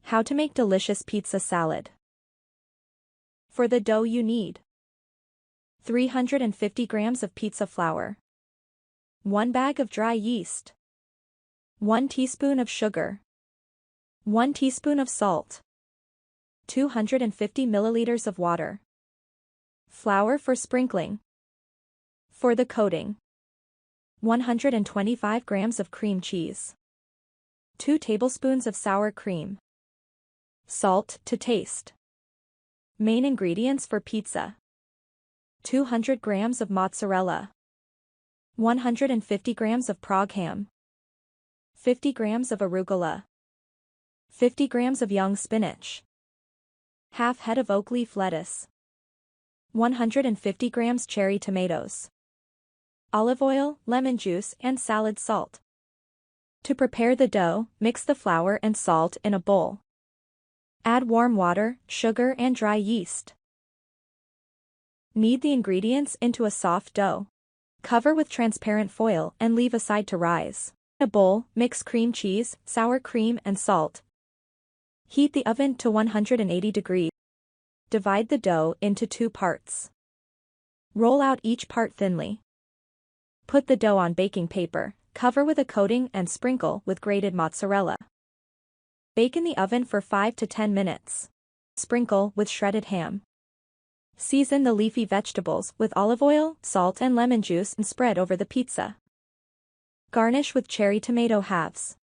How to make delicious pizza salad. For the dough you need 350 grams of pizza flour, 1 bag of dry yeast, 1 teaspoon of sugar, 1 teaspoon of salt, 250 milliliters of water, flour for sprinkling. For the coating, 125 grams of cream cheese, 2 tablespoons of sour cream, salt to taste. Main ingredients for pizza: 200 grams of mozzarella, 150 grams of Prague ham, 50 grams of arugula, 50 grams of young spinach, half head of oak leaf lettuce, 150 grams cherry tomatoes, olive oil, lemon juice, and salad salt. To prepare the dough, mix the flour and salt in a bowl. Add warm water, sugar, and dry yeast. Knead the ingredients into a soft dough. Cover with transparent foil and leave aside to rise. In a bowl, mix cream cheese, sour cream, and salt. Heat the oven to 180 degrees. Divide the dough into 2 parts. Roll out each part thinly. Put the dough on baking paper, cover with a coating and sprinkle with grated mozzarella. Bake in the oven for 5 to 10 minutes. Sprinkle with shredded ham. Season the leafy vegetables with olive oil, salt, and lemon juice and spread over the pizza. Garnish with cherry tomato halves.